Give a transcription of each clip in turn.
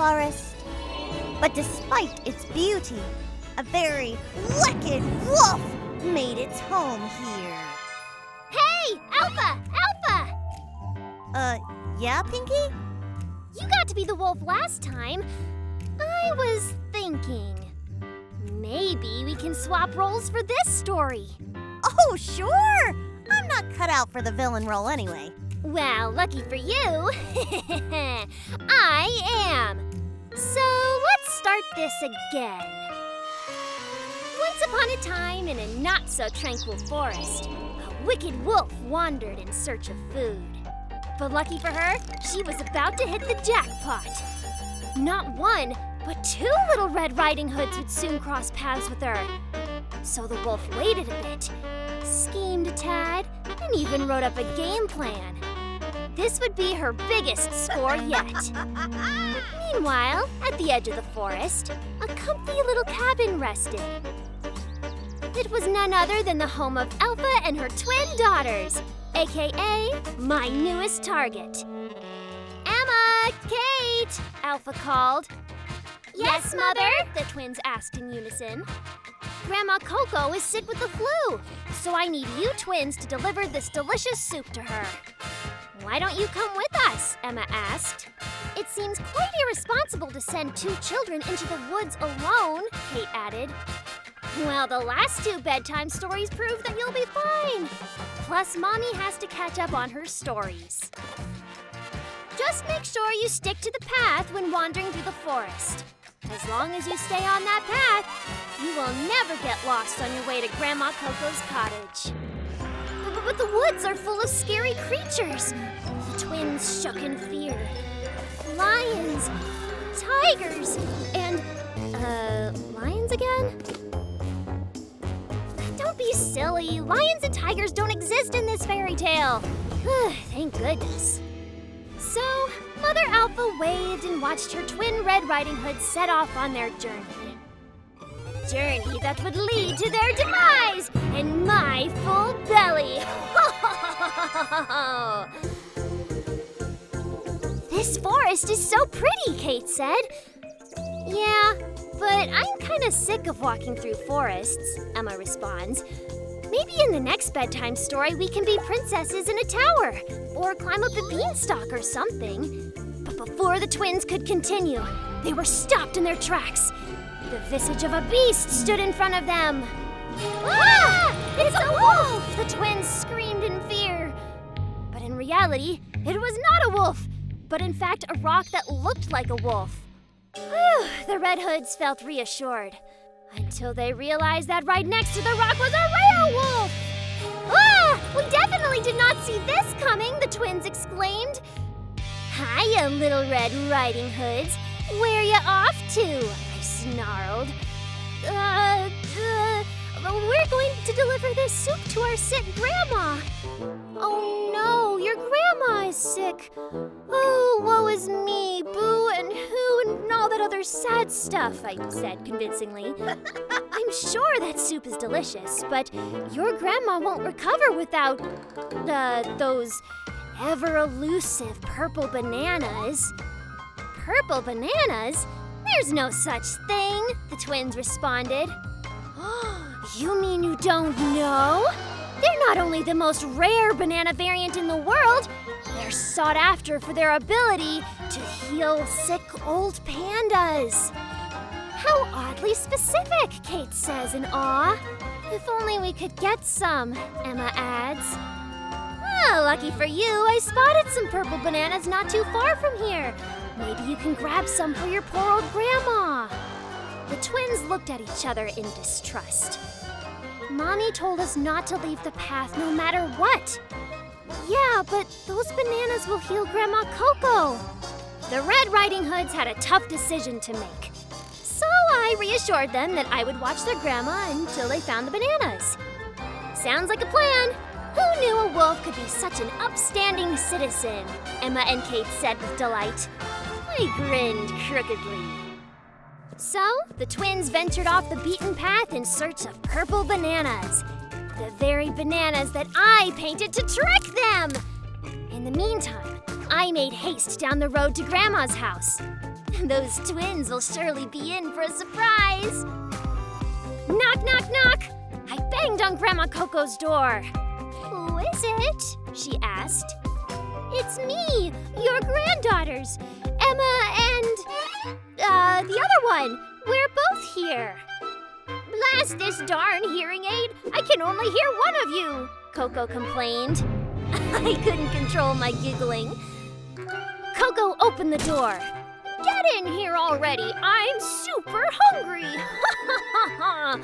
forest. But despite its beauty, a very wicked wolf made its home here. Hey, Alpha! Alpha! Yeah, Pinky? You got to be the wolf last time. I was thinking, maybe we can swap roles for this story. Oh, sure! I'm not cut out for the villain role anyway. Well, lucky for you, I am. So let's start this again. Once upon a time, in a not-so-tranquil forest, a wicked wolf wandered in search of food. But lucky for her, she was about to hit the jackpot. Not one, but 2 little Red Riding Hoods would soon cross paths with her. So the wolf waited a bit, schemed a tad, and even wrote up a game plan. This would be her biggest score yet. Meanwhile, at the edge of the forest, a comfy little cabin rested. It was none other than the home of Alpha and her twin daughters, aka my newest target. Emma! Kate! Alpha called. Yes, Mother? The twins asked in unison. Grandma Coco is sick with the flu, so I need you twins to deliver this delicious soup to her. Why don't you come with us? Emma asked. It seems quite irresponsible to send 2 children into the woods alone, Kate added. Well, the last 2 bedtime stories prove that you'll be fine. Plus, Mommy has to catch up on her stories. Just make sure you stick to the path when wandering through the forest. As long as you stay on that path, you will never get lost on your way to Grandma Coco's cottage. But the woods are full of scary creatures. The twins shook in fear. Lions, tigers, and, lions again? Don't be silly. Lions and tigers don't exist in this fairy tale. Thank goodness. So, Mother Alpha waved and watched her twin Red Riding Hoods set off on their journey. Journey that would lead to their demise and my full belly. This forest is so pretty, Kate said. Yeah, but I'm kind of sick of walking through forests, Emma responds. Maybe in the next bedtime story we can be princesses in a tower, or climb up a beanstalk or something. But before the twins could continue, they were stopped in their tracks. The visage of a beast stood in front of them. Ah! It's a wolf! The twins screamed in fear. But in reality, it was not a wolf, but in fact a rock that looked like a wolf. Whew, the Red Hoods felt reassured, until they realized that right next to the rock was a real wolf! Ah! We definitely did not see this coming, the twins exclaimed. Hiya, little Red Riding Hoods. Where ya off to? I snarled. We're going to deliver this soup to our sick grandma. Oh no, your grandma is sick. Oh, woe is me, boo and who and all that other sad stuff, I said convincingly. I'm sure that soup is delicious, but your grandma won't recover without, those ever-elusive purple bananas. Purple bananas? There's no such thing, the twins responded. You mean you don't know? They're not only the most rare banana variant in the world, they're sought after for their ability to heal sick old pandas. How oddly specific, Kate says in awe. If only we could get some, Emma adds. Well, lucky for you, I spotted some purple bananas not too far from here. Maybe you can grab some for your poor old grandma. The twins looked at each other in distrust. Mommy told us not to leave the path no matter what. Yeah, but those bananas will heal Grandma Coco. The Red Riding Hoods had a tough decision to make. So I reassured them that I would watch their grandma until they found the bananas. Sounds like a plan. Who knew a wolf could be such an upstanding citizen? Emma and Kate said with delight. I grinned crookedly. So, the twins ventured off the beaten path in search of purple bananas. The very bananas that I painted to trick them! In the meantime, I made haste down the road to Grandma's house. Those twins will surely be in for a surprise. Knock, knock, knock! I banged on Grandma Coco's door. Who is it? She asked. It's me, your granddaughters, Emma and, the other one. We're both here. Blast this darn hearing aid, I can only hear one of you, Coco complained. I couldn't control my giggling. Coco opened the door. Get in here already, I'm super hungry. Huh?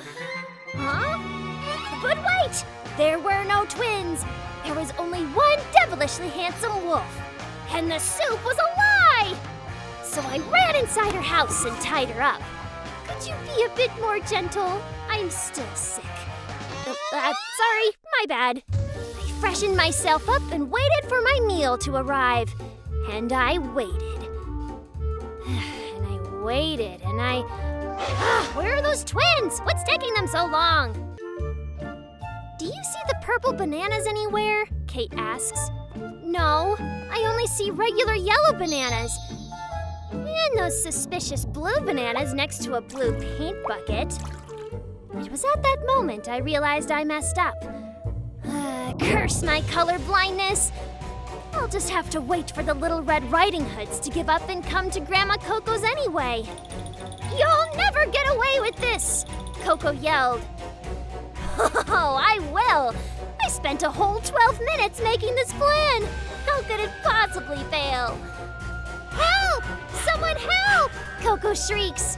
But wait, there were no twins. There was only one devilishly handsome wolf. And the soup was a lie! So I ran inside her house and tied her up. Could you be a bit more gentle? I'm still sick. Sorry, my bad. I freshened myself up and waited for my meal to arrive. And I waited. And I waited, and where are those twins? What's taking them so long? Do you see the purple bananas anywhere? Kate asks. No, I only see regular yellow bananas. And those suspicious blue bananas next to a blue paint bucket. It was at that moment I realized I messed up. Curse my color blindness. I'll just have to wait for the Little Red Riding Hoods to give up and come to Grandma Coco's anyway. You'll never get away with this, Coco yelled. Oh, I will. I spent a whole 12 minutes making this plan. How could it possibly fail? Help! Someone help! Coco shrieks.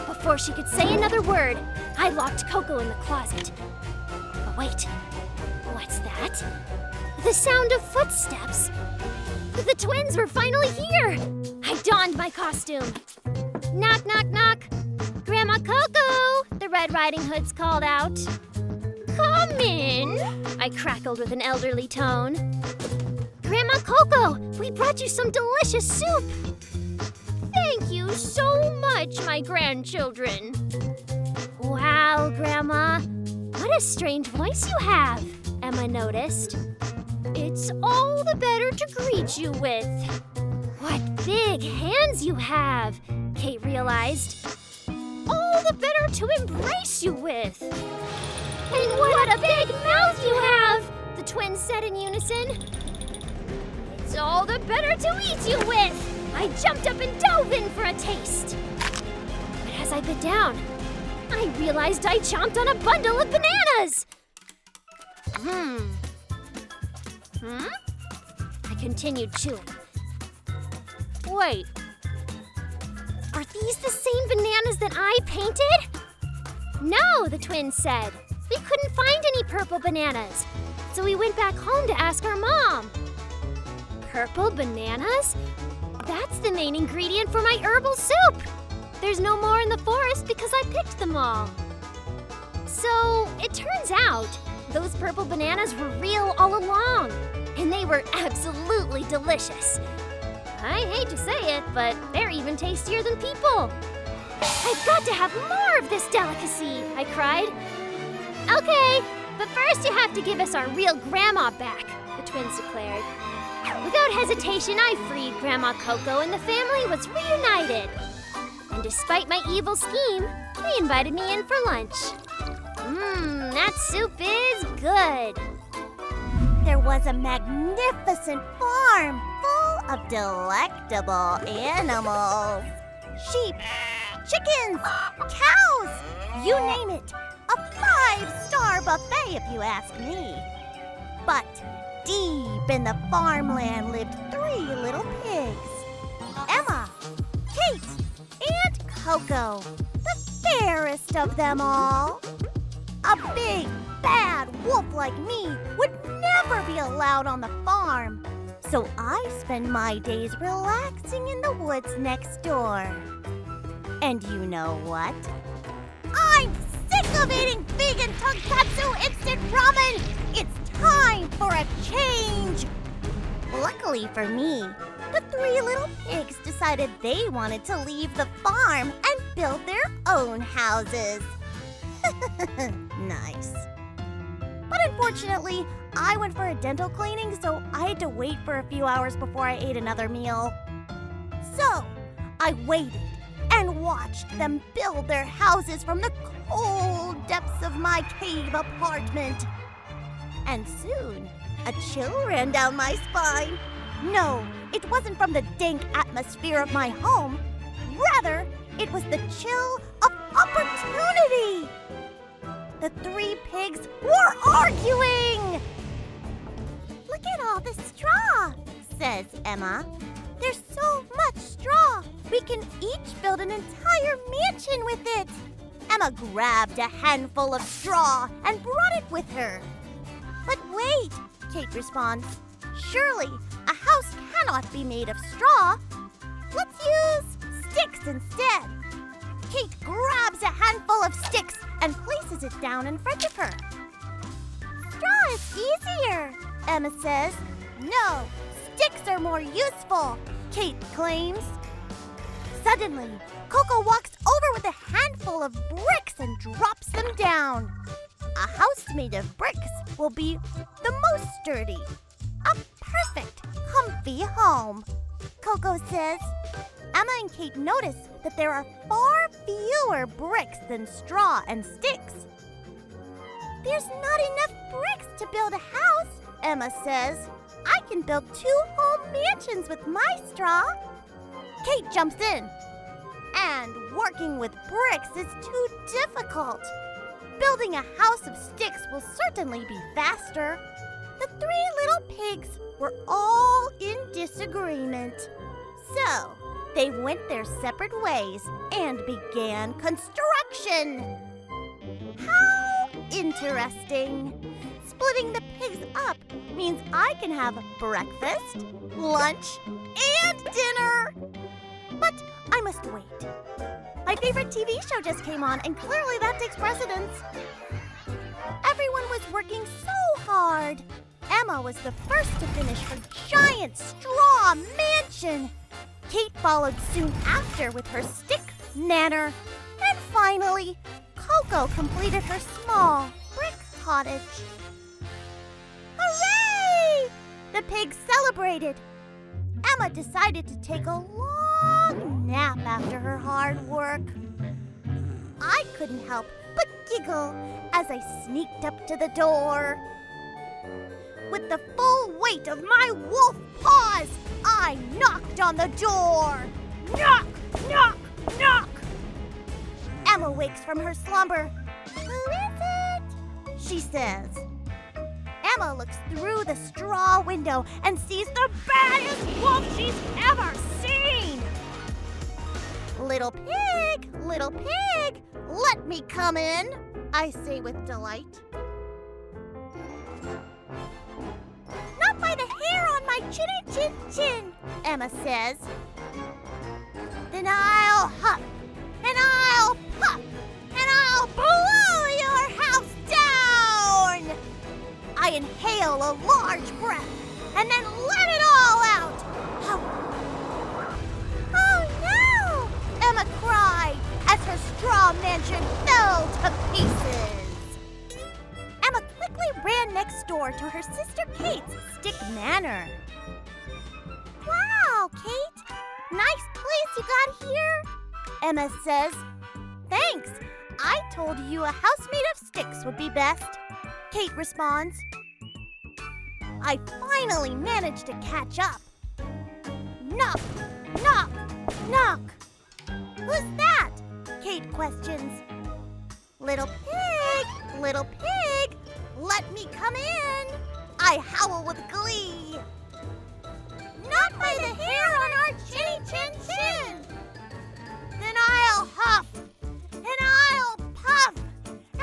Before she could say another word, I locked Coco in the closet. But wait, what's that? The sound of footsteps. The twins were finally here. I donned my costume. Knock, knock, knock. Grandma Coco, the Red Riding Hoods called out. Come in, I crackled with an elderly tone. Grandma Coco, we brought you some delicious soup. Thank you so much, my grandchildren. Wow, Grandma, what a strange voice you have, Emma noticed. It's all the better to greet you with. What big hands you have, Kate realized. All the better to embrace you with. And what a big mouth you have, the twins said in unison. It's all the better to eat you with. I jumped up and dove in for a taste. But as I bit down, I realized I chomped on a bundle of bananas. I continued chewing. Wait, are these the same bananas that I painted? No, the twins said. We couldn't find any purple bananas, so we went back home to ask our mom. Purple bananas? That's the main ingredient for my herbal soup. There's no more in the forest because I picked them all. So it turns out those purple bananas were real all along, and they were absolutely delicious. I hate to say it, but they're even tastier than people. I've got to have more of this delicacy, I cried. Okay, but first you have to give us our real grandma back, the twins declared. Without hesitation, I freed Grandma Coco and the family was reunited. And despite my evil scheme, they invited me in for lunch. That soup is good. There was a magnificent farm full of delectable animals. Sheep, chickens, cows, you name it. A 5-star buffet if you ask me. But deep in the farmland lived 3 little pigs. Emma, Kate, and Coco, the fairest of them all. A big, bad wolf like me would never be allowed on the farm. So I spend my days relaxing in the woods next door. And you know what? I'm sick of eating vegan tonkatsu instant ramen! It's time for a change! Luckily for me, the 3 little pigs decided they wanted to leave the farm and build their own houses. Nice. But unfortunately, I went for a dental cleaning, so I had to wait for a few hours before I ate another meal. So, I waited and watched them build their houses from the cold depths of my cave apartment. And soon, a chill ran down my spine. No, it wasn't from the dank atmosphere of my home. Rather, it was the chill of opportunity. The three pigs were arguing. "Look at all the straw," says Emma. "There's so much straw. We can each build an entire mansion with it." Emma grabbed a handful of straw and brought it with her. "But wait," Kate responds. "Surely a house cannot be made of straw. Let's use sticks instead." Kate grabs a handful of sticks and places it down in front of her. "Straw is easier," Emma says. "No, sticks are more useful," Kate claims. Suddenly, Coco walks over with a handful of bricks and drops them down. A house made of bricks will be the most sturdy. A perfect, comfy home, Coco says. Emma and Kate notice that there are far fewer bricks than straw and sticks. "There's not enough bricks to build a house," Emma says. "I can build 2 home mansions with my straw." Kate jumps in. "And working with bricks is too difficult. Building a house of sticks will certainly be faster." The 3 little pigs were all in disagreement. So, they went their separate ways and began construction. How interesting. Splitting the pigs up means I can have breakfast, lunch, and dinner. But I must wait. My favorite TV show just came on, and clearly that takes precedence. Everyone was working so hard. Emma was the first to finish her giant straw mansion. Kate followed soon after with her stick manor. And finally, Coco completed her small brick cottage. Hooray! The pigs celebrated. Emma decided to take a long nap after her hard work. I couldn't help but giggle as I sneaked up to the door. With the full weight of my wolf paws, I knocked on the door. Knock, knock, knock. Emma wakes from her slumber. "Who is it?" she says. Emma looks through the straw window and sees the baddest wolf she's ever seen. Little pig, let me come in," I say with delight. "Not by the hair on my chinny chin chin," Emma says. "Then I'll huff, and I'll puff, and I'll blow your house down." I inhale a large breath and then let it all out. "Oh no!" Emma cried as her straw mansion fell to pieces. Emma quickly ran next door to her sister Kate's stick manor. "Wow, Kate, nice place you got here," Emma says. "Thanks. I told you a house made of sticks would be best," Kate responds. I finally managed to catch up. Knock, knock, knock. "Who's that?" Kate questions. Little pig, let me come in," I howl with glee. "Not by the hair on our chinny chin chin." "Then I'll huff, and I'll puff,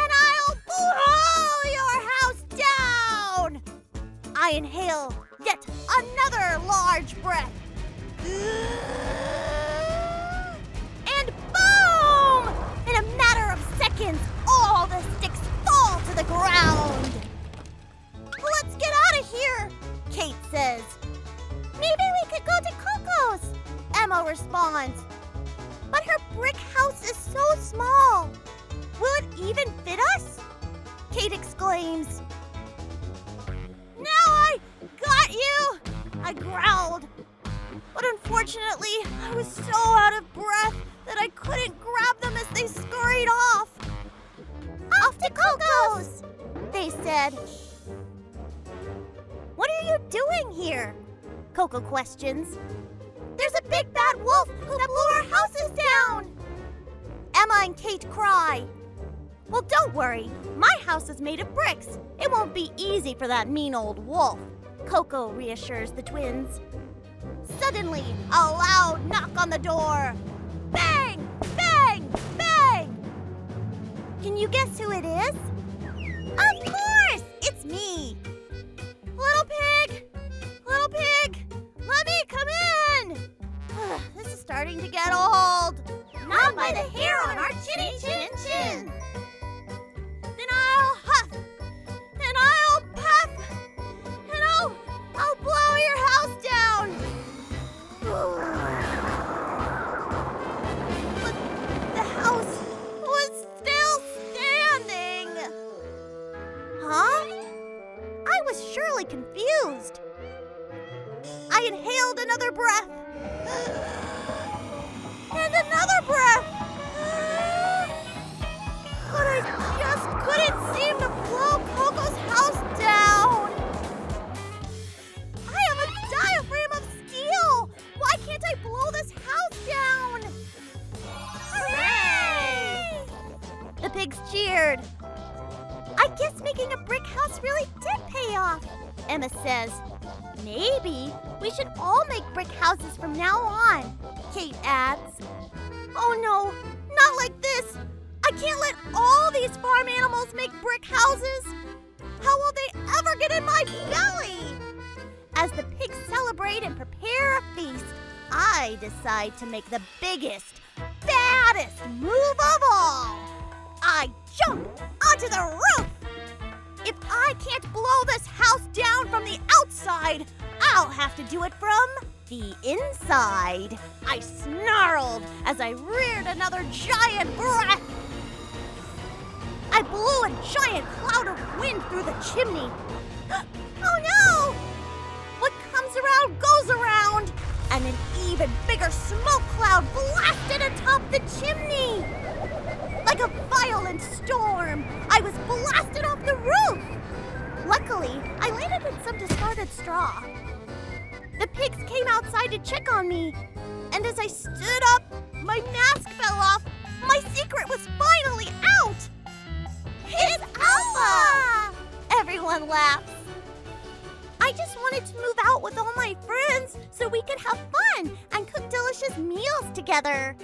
and I'll blow your house down." I inhale yet another large breath. And boom! In a matter of seconds, all the sticks fall to the ground. "Let's get out of here," Kate says. "Maybe we could go to Coco's," Emma responds. "But her brick house is so small. Will it even fit us?" Kate exclaims. "Now I got you," I growled. But unfortunately, I was so out of breath that I couldn't grab them as they scurried off. Off to Coco's, they said. What are you doing here? Coco questions. There's a big bad wolf who blew our houses down. Emma and Kate cry. Well, don't worry. My house is made of bricks. It won't be easy for that mean old wolf, Coco reassures the twins. Suddenly, a loud knock on the door. Bang! Bang! Bang! Can you guess who it is? Of course! It's me! Little pig! Little pig! Let me come in! This is starting to get old. Not by the hair on our chinny chin chin. Then I'll huff, and I'll puff, and I'll blow your house down. But the house was still standing. Huh? I was surely confused. I inhaled another breath. And another breath. But I just couldn't seem to blow Coco's house down. I have a diaphragm of steel. Why can't I blow this house down? Hooray! The pigs cheered. I guess making a brick house really did pay off, Emma says. Maybe we should all make brick houses from now on, Kate adds. Oh no, not like this. I can't let all these farm animals make brick houses. How will they ever get in my belly? As the pigs celebrate and prepare a feast, I decide to make the biggest, baddest move of all. I jump onto the roof. If I can't blow this house down from the outside, I'll have to do it from the inside. I snarled as I reared another giant breath. I blew a giant cloud of wind through the chimney. Oh no! What comes around goes around, and an even bigger smoke cloud blasted atop the chimney. Like a violent storm, I was blasted off the roof. Luckily, I landed in some discarded straw. The pigs came outside to check on me, and as I stood up, my mask fell off. My secret was finally out. It's Alpha! Everyone laughs. I just wanted to move out with all my friends so we could have fun and cook delicious meals together.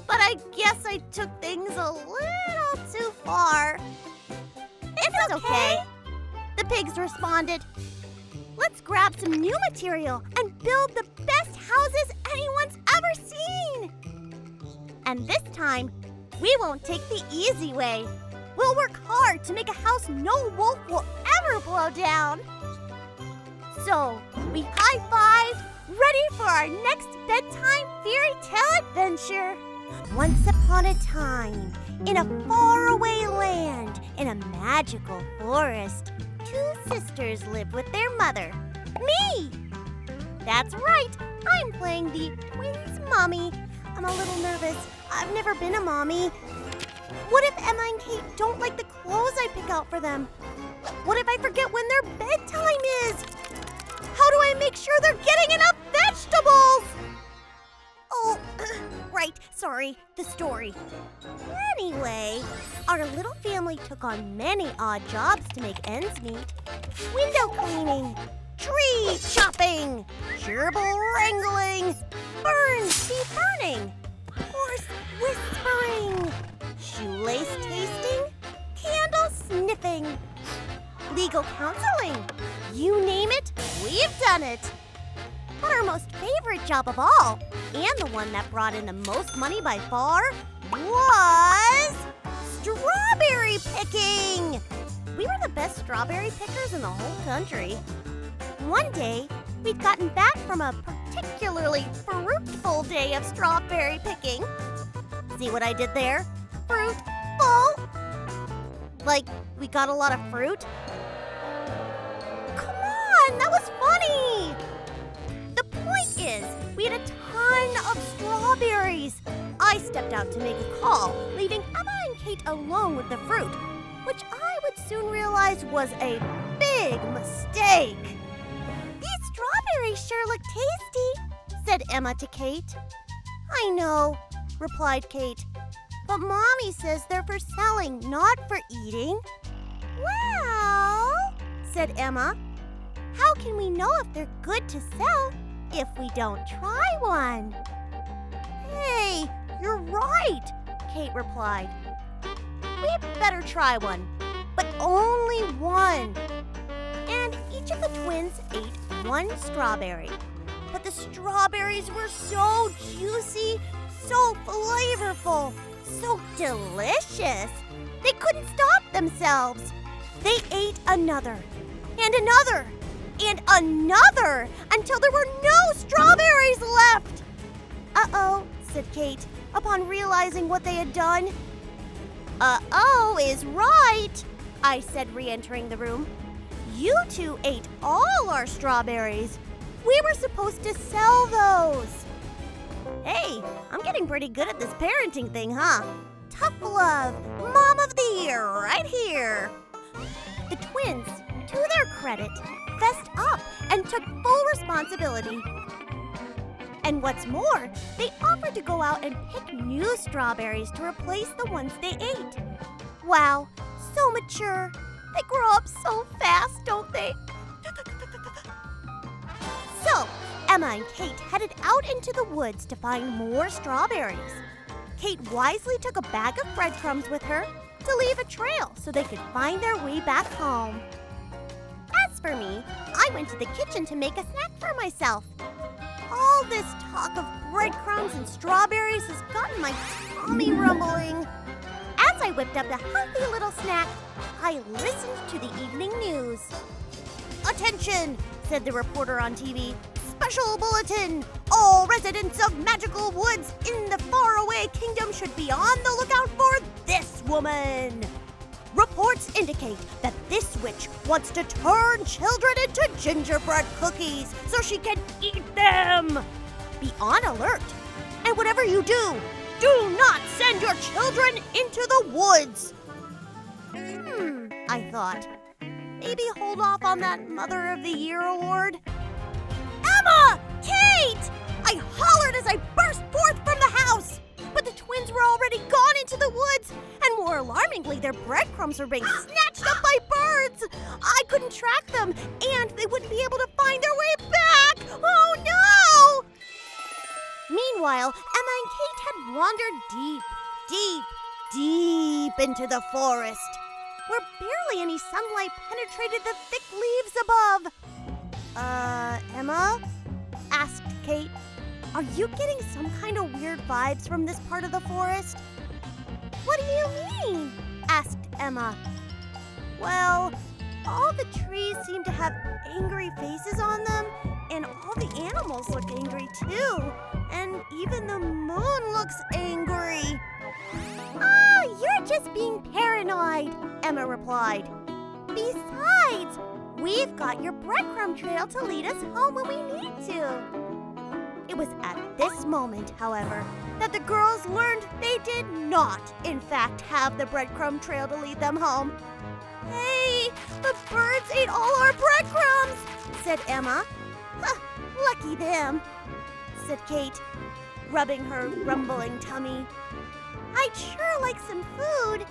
But I guess I took things a little too far. It's okay, the pigs responded. Let's grab some new material and build the best houses anyone's ever seen. And this time, we won't take the easy way. We'll work hard to make a house no wolf will ever blow down. So, we high-fived, ready for our next bedtime fairy tale adventure. Once upon a time, in a faraway land, in a magical forest, two sisters lived with their mother, me. That's right, I'm playing the twins' mommy. I'm a little nervous. I've never been a mommy. What if Emma and Kate don't like the clothes I pick out for them? What if I forget when their bedtime is? How do I make sure they're getting enough vegetables? Oh, right, sorry, the story. Anyway, our little family took on many odd jobs to make ends meet. Window cleaning, tree chopping, gerbil wrangling, ferns deferning, horse whispering, shoelace tasting, candle sniffing, legal counseling. You name it, we've done it. But our most favorite job of all, and the one that brought in the most money by far, was strawberry picking. We were the best strawberry pickers in the whole country. One day, we'd gotten back from a particularly fruitful day of strawberry picking. See what I did there? Fruitful. Like, we got a lot of fruit? Come on, that was funny. The point is! We had a ton of strawberries! I stepped out to make a call, leaving Emma and Kate alone with the fruit, which I would soon realize was a big mistake. "These strawberries sure look tasty," said Emma to Kate. "I know," replied Kate, "but Mommy says they're for selling, not for eating." "Well," said Emma, "how can we know if they're good to sell if we don't try one?" "Hey, you're right," Kate replied. "We'd better try one, but only one." And each of the twins ate one strawberry. But the strawberries were so juicy, so flavorful, so delicious, they couldn't stop themselves. They ate another, and another, and another, until there were no strawberries left. "Uh-oh," said Kate, upon realizing what they had done. "Uh-oh is right," I said, re-entering the room. "You two ate all our strawberries. We were supposed to sell those." Hey, I'm getting pretty good at this parenting thing, huh? Tough love, Mom of the Year, right here. The twins, to their credit, fessed up and took full responsibility. And what's more, they offered to go out and pick new strawberries to replace the ones they ate. Wow, so mature. They grow up so fast, don't they? So, Emma and Kate headed out into the woods to find more strawberries. Kate wisely took a bag of breadcrumbs with her to leave a trail so they could find their way back home. As for me, I went to the kitchen to make a snack for myself. All this talk of breadcrumbs and strawberries has gotten my tummy rumbling. As I whipped up a healthy little snack, I listened to the evening news. "Attention," said the reporter on TV. "Special bulletin! All residents of magical woods in the faraway kingdom should be on the lookout for this woman. Reports indicate that this witch wants to turn children into gingerbread cookies so she can eat them. Be on alert, and whatever you do not send your children into the woods." I thought. Maybe hold off on that Mother of the Year award. "Emma! Kate!" I hollered as I burst forth from the house. But the twins were already gone into the woods, and more alarmingly, their breadcrumbs were being snatched up by birds. I couldn't track them, and they wouldn't be able to find their way back. Oh no! Meanwhile, Emma and Kate had wandered deep into the forest, where barely any sunlight penetrated the thick leaves above. Emma?" asked Kate. "Are you getting some kind of weird vibes from this part of the forest?" "What do you mean?" asked Emma. "Well, all the trees seem to have angry faces on them, and all the animals look angry too, and even the moon looks angry." "Oh, you're just being paranoid," Emma replied. "Besides, we've got your breadcrumb trail to lead us home when we need to." It was at this moment, however, that the girls learned they did not, in fact, have the breadcrumb trail to lead them home. "Hey, the birds ate all our breadcrumbs," said Emma. "Huh, lucky them," said Kate, rubbing her rumbling tummy. "I'd sure like some food."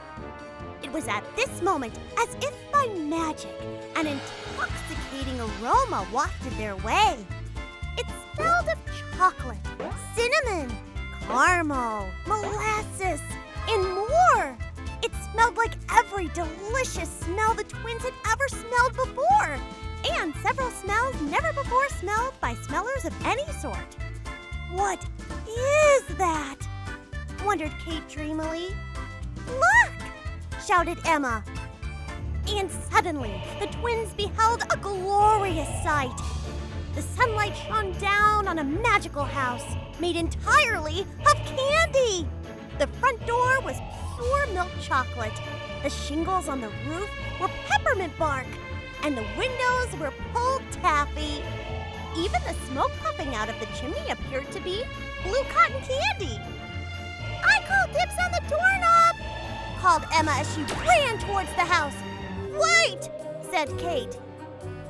It was at this moment, as if by magic, an intoxicating aroma wafted their way. It smelled of chocolate, cinnamon, caramel, molasses, and more. It smelled like every delicious smell the twins had ever smelled before, and several smells never before smelled by smellers of any sort. "What is that?" wondered Kate dreamily. "Look!" shouted Emma. And suddenly, the twins beheld a glorious sight. The sunlight shone down on a magical house made entirely of candy. The front door was pure milk chocolate. The shingles on the roof were peppermint bark, and the windows were pulled taffy. Even the smoke puffing out of the chimney appeared to be blue cotton candy. "I call dibs on the doorknob," called Emma as she ran towards the house. "Wait," said Kate.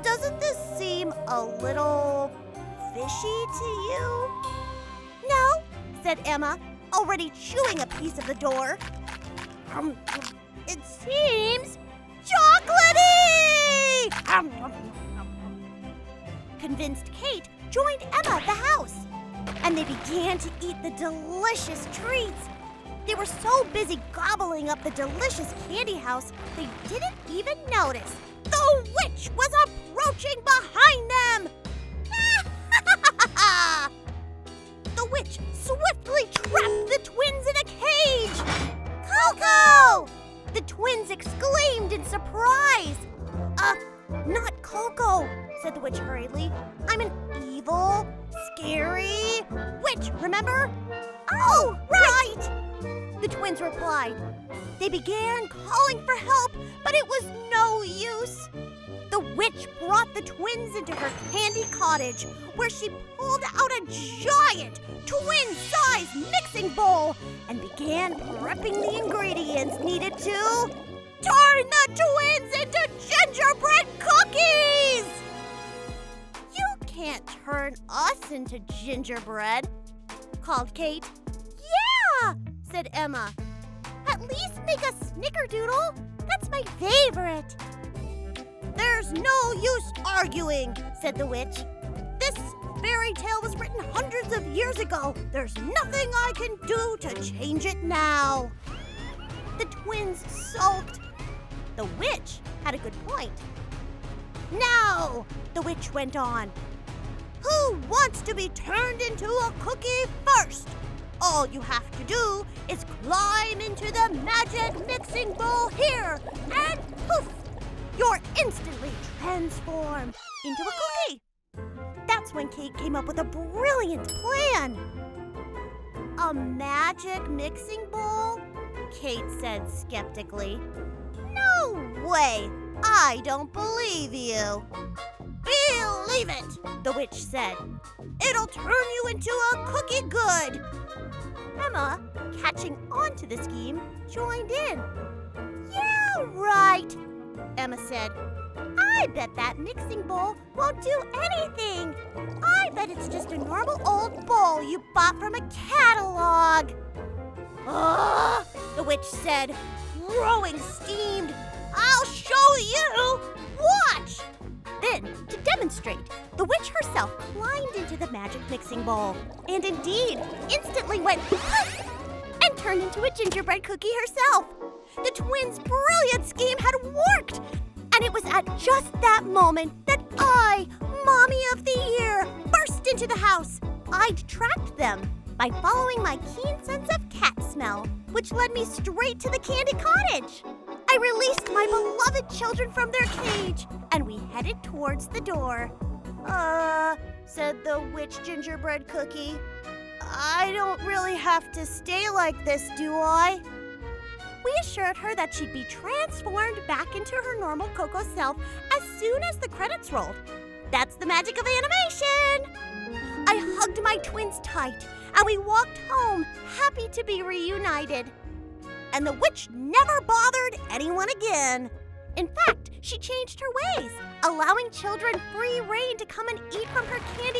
"Doesn't this seem a little fishy to you?" "No," said Emma, already chewing a piece of the door. It seems chocolatey!" Convinced Kate joined Emma at the house, and they began to eat the delicious treats. They were so busy gobbling up the delicious candy house, they didn't even notice the witch was approaching behind them. The witch swiftly trapped the twins in a cage. "Coco!" the twins exclaimed in surprise. Not Coco," said the witch hurriedly. "I'm an evil, scary witch, remember?" "Oh, right!" the twins replied. They began calling for help, but it was no use. The witch brought the twins into her candy cottage, where she pulled out a giant, twin-sized mixing bowl and began prepping the ingredients needed to turn the twins into gingerbread cookies! "You can't turn us into gingerbread," called Kate. "Yeah," said Emma. "At least make a snickerdoodle. That's my favorite." "There's no use arguing," said the witch. "This fairy tale was written hundreds of years ago. There's nothing I can do to change it now." The twins sulked. The witch had a good point. "Now," the witch went on, "who wants to be turned into a cookie first? All you have to do is climb into the magic mixing bowl here, and poof, you're instantly transformed into a cookie." That's when Kate came up with a brilliant plan. "A magic mixing bowl?" Kate said skeptically. "No way! I don't believe you." "Believe it," the witch said. "It'll turn you into a cookie good." Emma, catching on to the scheme, joined in. "Yeah, right," Emma said. "I bet that mixing bowl won't do anything. I bet it's just a normal old bowl you bought from a catalog." "Ugh," the witch said, growing steamed. "I'll show you. Watch." Then, to demonstrate, the witch herself climbed into the magic mixing bowl and indeed instantly went poof and turned into a gingerbread cookie herself. The twins' brilliant scheme had worked, and it was at just that moment that I, Mommy of the Year, burst into the house. I'd tracked them by following my keen sense of cat smell, which led me straight to the candy cottage. I released my beloved children from their cage, and we headed towards the door. Said the witch gingerbread cookie. "I don't really have to stay like this, do I?" We assured her that she'd be transformed back into her normal Coco self as soon as the credits rolled. That's the magic of animation! I hugged my twins tight, and we walked home, happy to be reunited. And the witch never bothered anyone again. In fact, she changed her ways, allowing children free rein to come and eat from her candy